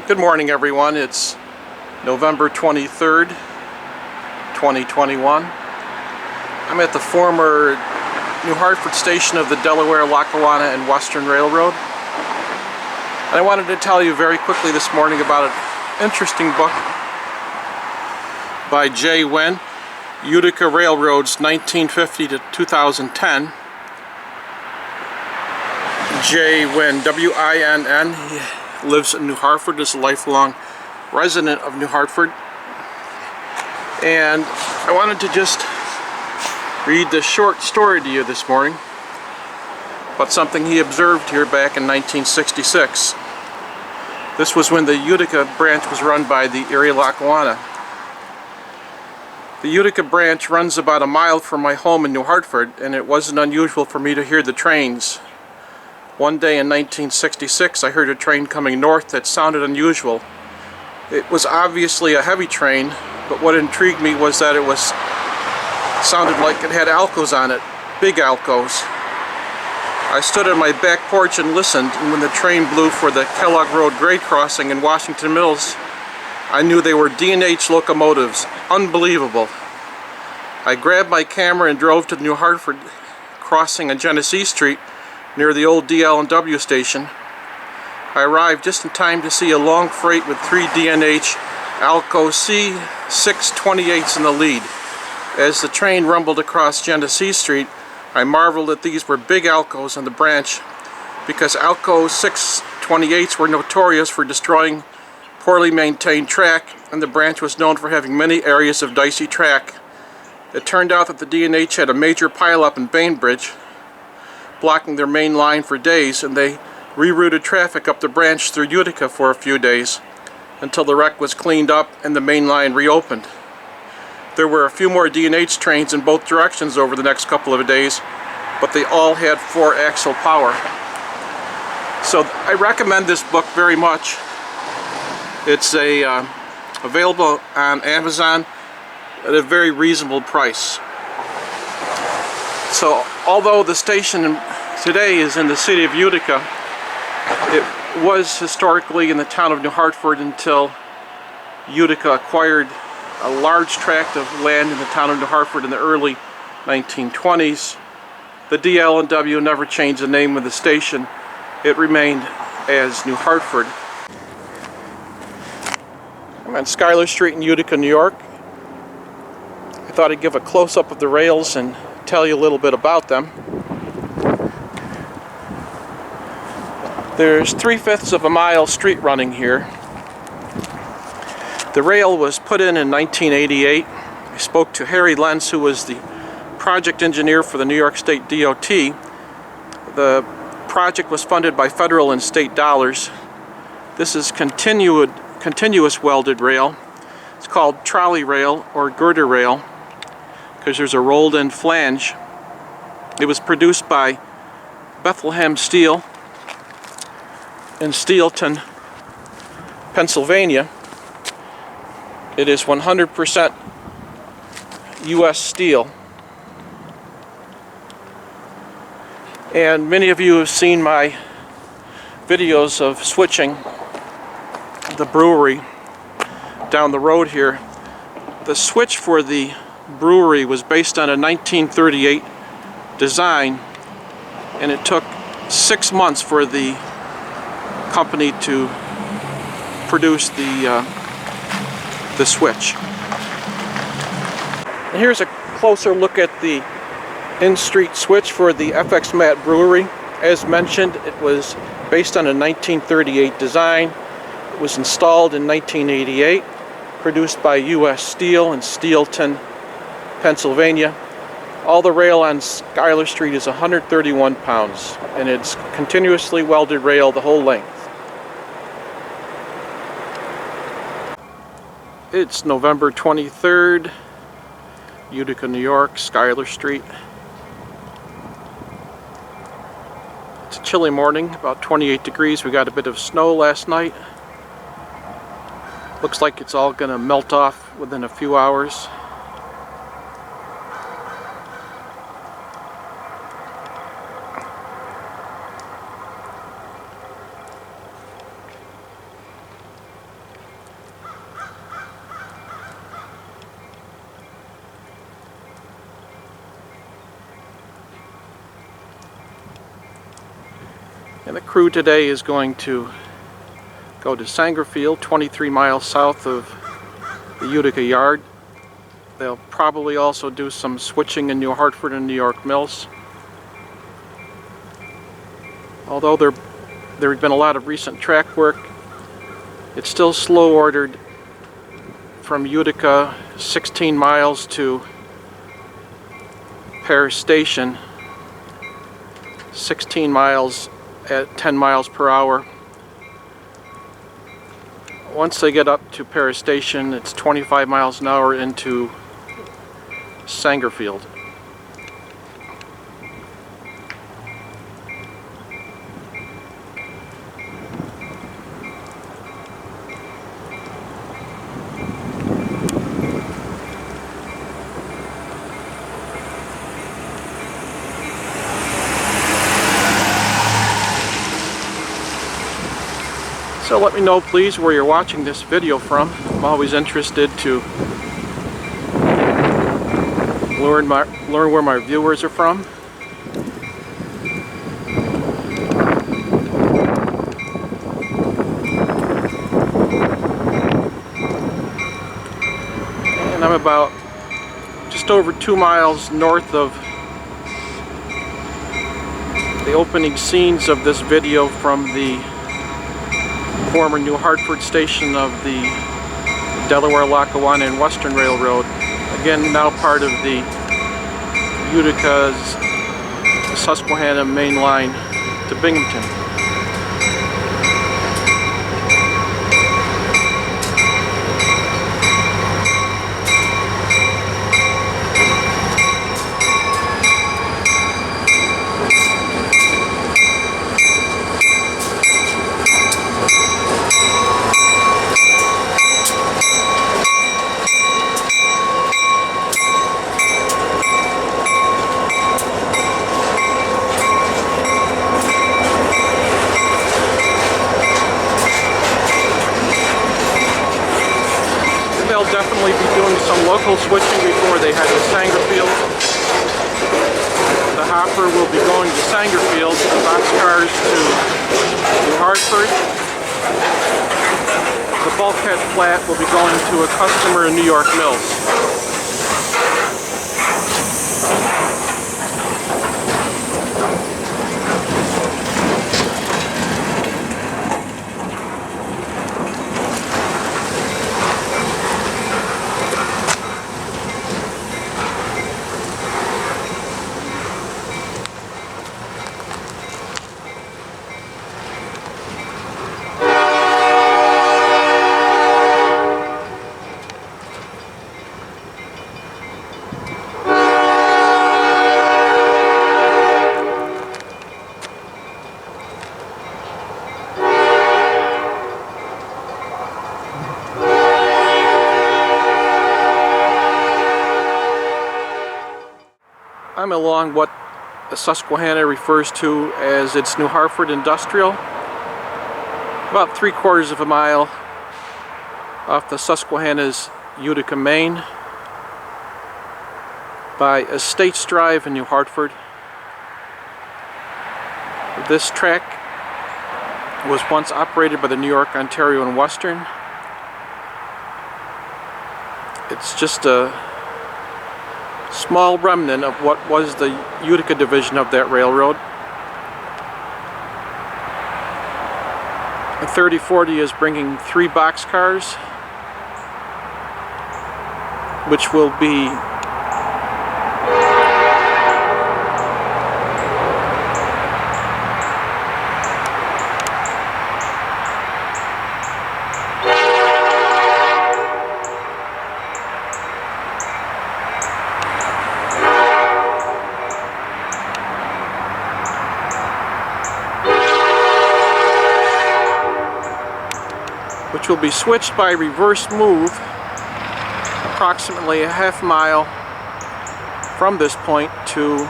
Good morning, everyone. It's November 23rd, 2021. I'm at the former New Hartford station of the Delaware, Lackawanna, and Western Railroad. And I wanted to tell you very quickly this morning about an interesting book by J. Wynn, Utica Railroads 1950 to 2010. J. Wynn, W-I-N-N. He lives in New Hartford, is a lifelong resident of New Hartford. And I wanted to just read this short story to you this morning about something he observed here back in 1966. This was when the Utica branch was run by the Erie Lackawanna. The Utica branch runs about a mile from my home in New Hartford, and it wasn't unusual for me to hear the trains. One day in 1966, I heard a train coming north that sounded unusual. It was obviously a heavy train, but what intrigued me was that it sounded like it had alcos on it, big alcos. I stood on my back porch and listened, and when the train blew for the Kellogg Road grade crossing in Washington Mills, I knew they were D&H locomotives. Unbelievable. I grabbed my camera and drove to New Hartford, crossing on Genesee Street near the old DL&W station. I arrived just in time to see a long freight with 3 D&H Alco C628s in the lead. As the train rumbled across Genesee Street, I marveled that these were big Alcos on the branch, because Alco 628s were notorious for destroying poorly maintained track, and the branch was known for having many areas of dicey track. It turned out that the D&H had a major pileup in Bainbridge, blocking their main line for days, and they rerouted traffic up the branch through Utica for a few days until the wreck was cleaned up and the main line reopened. There were a few more D&H trains in both directions over the next couple of days, but they all had 4-axle power. So I recommend this book very much. It's available on Amazon at a very reasonable price. So although the station today is in the city of Utica, it was historically in the town of New Hartford until Utica acquired a large tract of land in the town of New Hartford in the early 1920s. The DL&W never changed the name of the station. It remained as New Hartford. I'm on Schuyler Street in Utica, New York. I thought I'd give a close-up of the rails and tell you a little bit about them. There's 3/5 of a mile street running here. The rail was put in 1988. I spoke to Harry Lenz, who was the project engineer for the New York State DOT. The project was funded by federal and state dollars. This is continuous welded rail. It's called trolley rail or girder rail because there's a rolled in flange. It was produced by Bethlehem Steel in Steelton, Pennsylvania. It is 100% U.S. steel. And many of you have seen my videos of switching the brewery down the road here. The switch for the brewery was based on a 1938 design, and it took 6 months for the company to produce the switch. And here's a closer look at the in-street switch for the FX Mat Brewery. As mentioned, it was based on a 1938 design. It was installed in 1988, produced by U.S. Steel in Steelton, Pennsylvania. All the rail on Schuyler Street is 131 pounds, and it's continuously welded rail the whole length. It's November 23rd, Utica, New York, Schuyler Street. It's a chilly morning, about 28 degrees. We got a bit of snow last night. Looks like it's all going to melt off within a few hours. And the crew today is going to go to Sangerfield, 23 miles south of the Utica yard. They'll probably also do some switching in New Hartford and New York mills. Although there had been a lot of recent track work, it's still slow ordered from Utica 16 miles to Paris Station, 16 miles at 10 miles per hour. Once they get up to Paris Station, it's 25 miles an hour into Sangerfield. So let me know, please, where you're watching this video from. I'm always interested to learn where my viewers are from. And I'm about just over 2 miles north of the opening scenes of this video from the former New Hartford station of the Delaware, Lackawanna and Western Railroad. Again, now part of the Utica's Susquehanna main line to Binghamton. They'll definitely be doing some local switching before they head to Sangerfield. The hopper will be going to Sangerfield, the boxcars to New Hartford. The bulkhead flat will be going to a customer in New York mills. I'm along what the Susquehanna refers to as its New Hartford Industrial, about 3/4 of a mile off the Susquehanna's Utica, Maine, by Estates Drive in New Hartford. This track was once operated by the New York, Ontario and Western. It's just a small remnant of what was the Utica division of that railroad. The 3040 is bringing 3 boxcars, which will be switched by reverse move approximately a half mile from this point to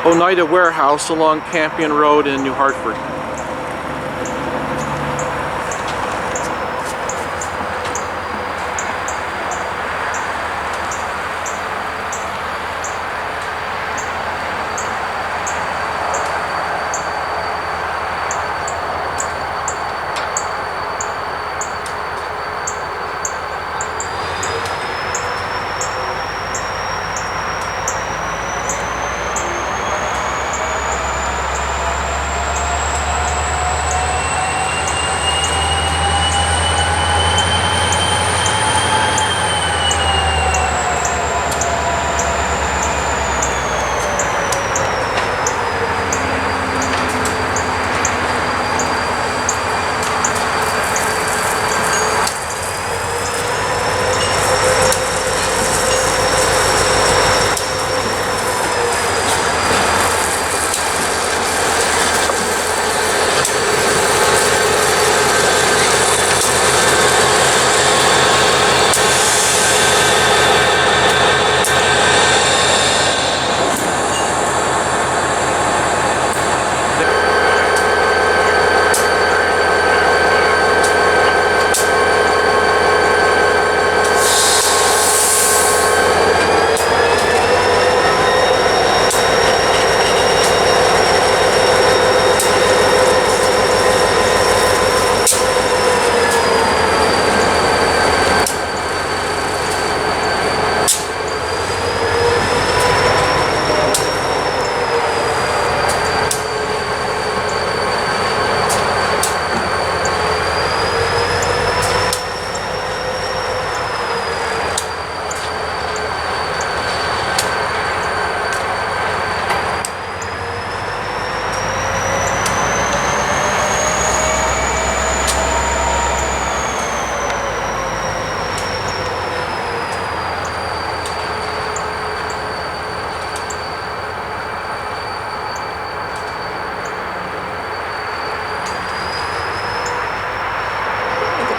Oneida Warehouse along Campion Road in New Hartford.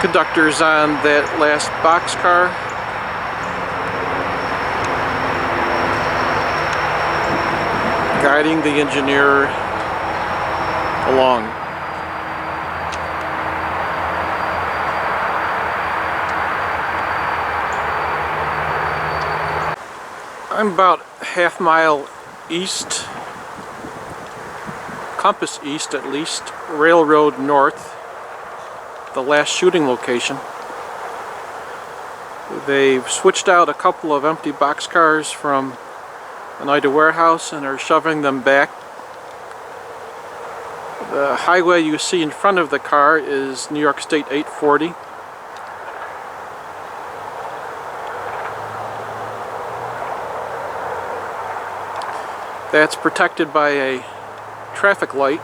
conductor's on that last boxcar. Guiding the engineer along. I'm about half mile east, compass east at least, railroad north, the last shooting location. They've switched out a couple of empty boxcars from an Ida warehouse and are shoving them back. The highway you see in front of the car is New York State 840. That's protected by a traffic light.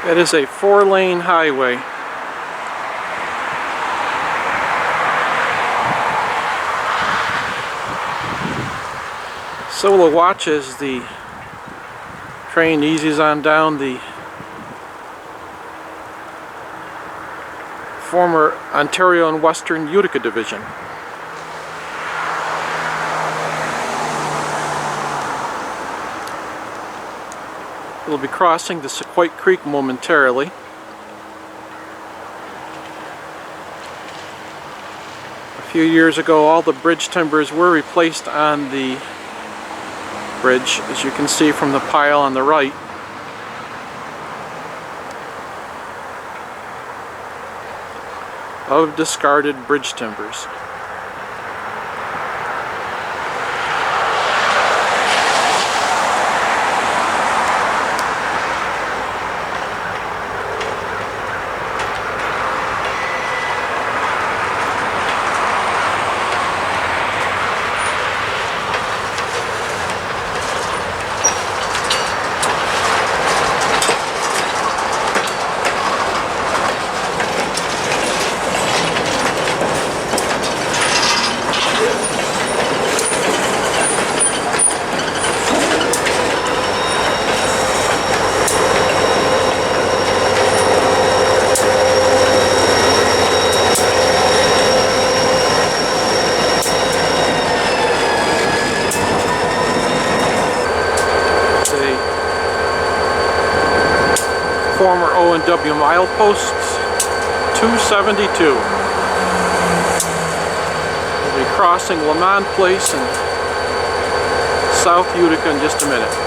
It is a 4-lane highway. So we'll watch as the train eases on down the former Ontario and Western Utica division. We'll be crossing the Sequoia Creek momentarily. A few years ago, all the bridge timbers were replaced on the bridge, as you can see from the pile on the right. Of discarded bridge timbers. Former O&W mileposts, 272. We'll be crossing Lamont Place in South Utica in just a minute.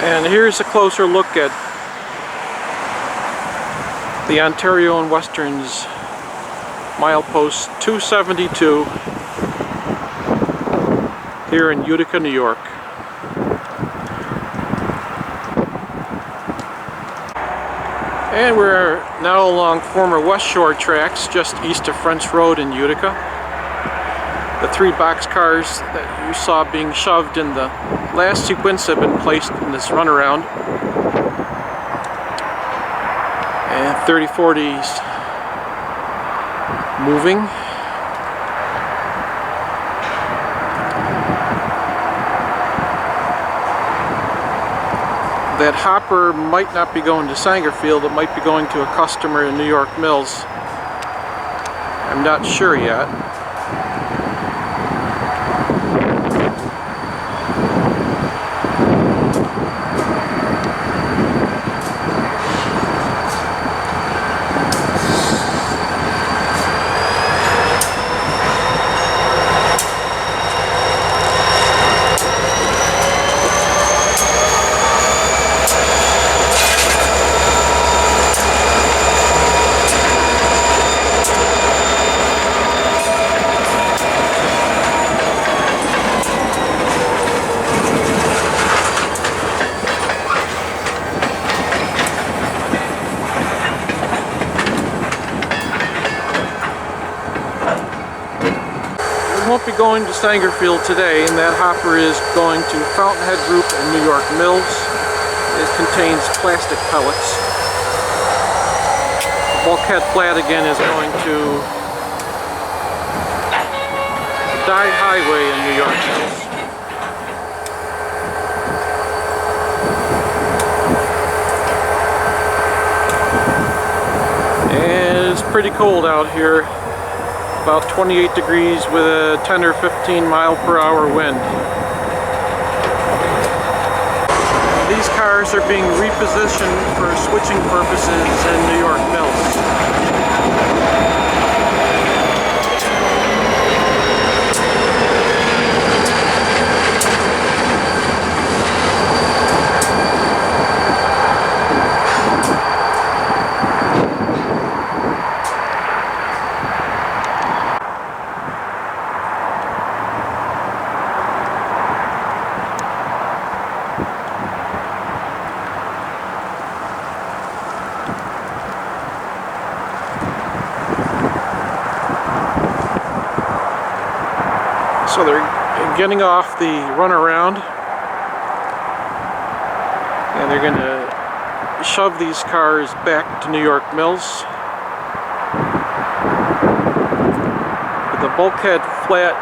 And here's a closer look at The Ontario and Western's milepost 272 here in Utica, New York. And we're now along former West Shore tracks just east of French Road in Utica. The 3 boxcars that you saw being shoved in the last sequence have been placed in this runaround. And 3040s moving. That hopper might not be going to Sangerfield, it might be going to a customer in New York Mills. I'm not sure yet. Won't be going to Sangerfield today, and that hopper is going to Fountainhead Group and New York Mills. It contains plastic pellets. Bulkhead flat again is going to Dye Highway in New York Mills. And it's pretty cold out here. About 28 degrees with a 10 or 15 mile per hour wind. These cars are being repositioned for switching purposes in New York Mills. So they're getting off the runaround, and they're going to shove these cars back to New York Mills. With the bulkhead flat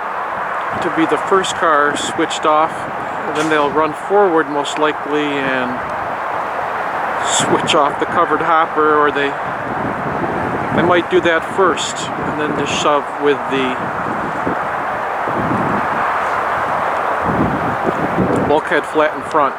to be the first car switched off, and then they'll run forward most likely and switch off the covered hopper, or they might do that first and then just shove with the bulkhead flat in front.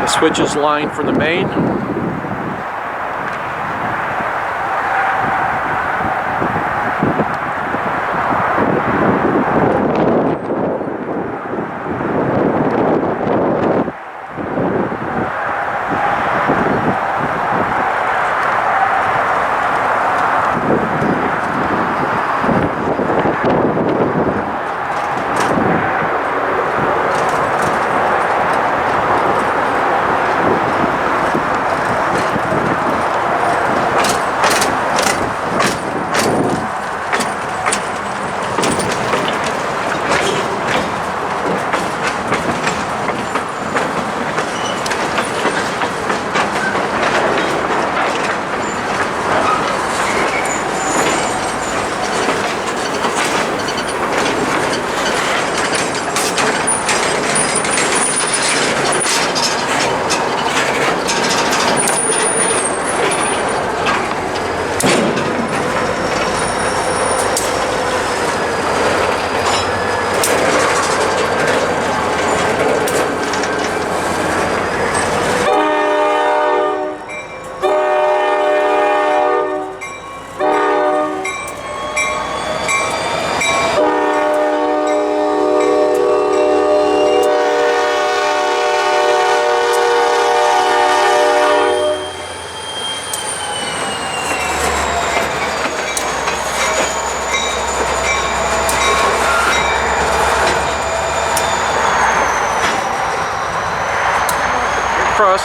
The switch is lined for the main.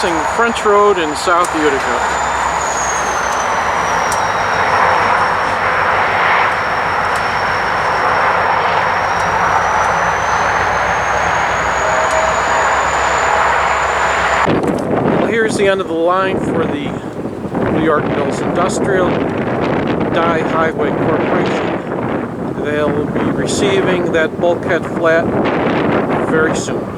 crossing French Road in South Utica. Here's the end of the line for the New York Mills Industrial Dye Highway Corporation. They'll be receiving that bulkhead flat very soon.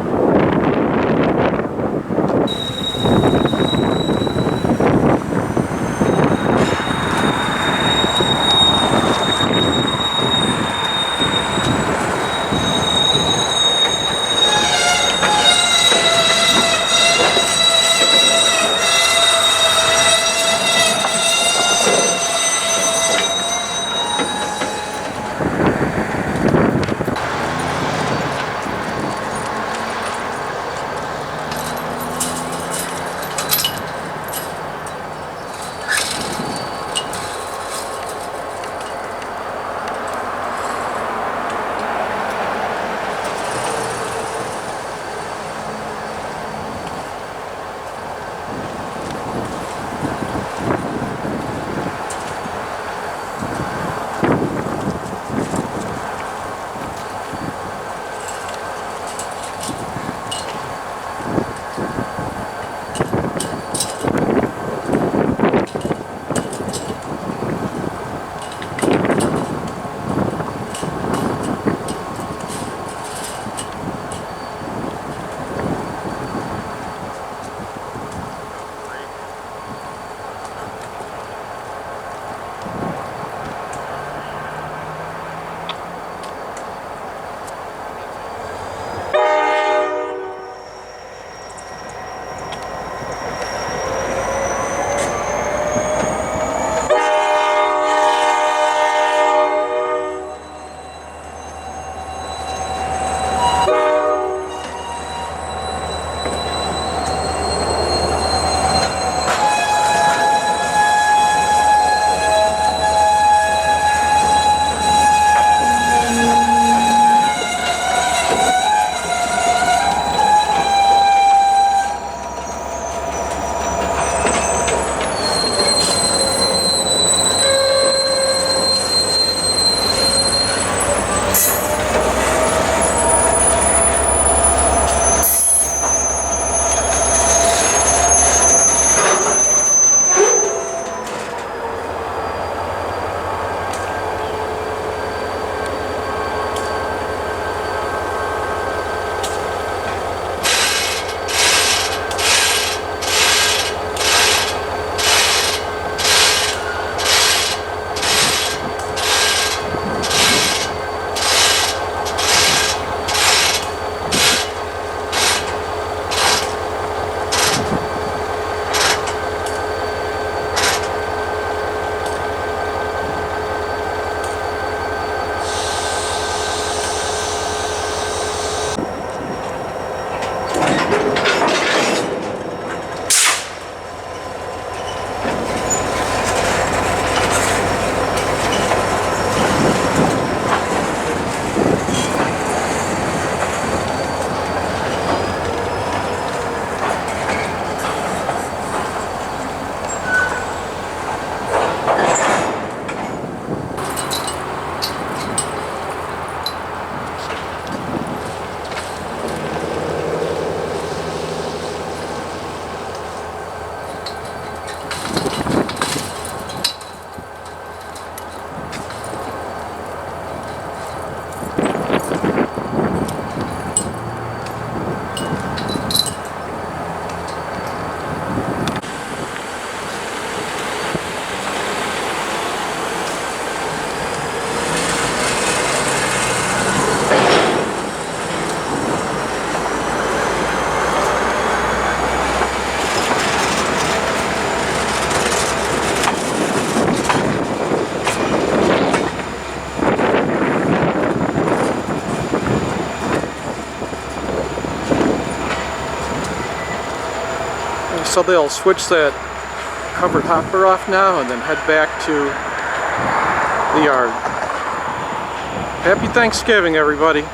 So they'll switch that covered hopper off now and then head back to the yard. Happy Thanksgiving, everybody.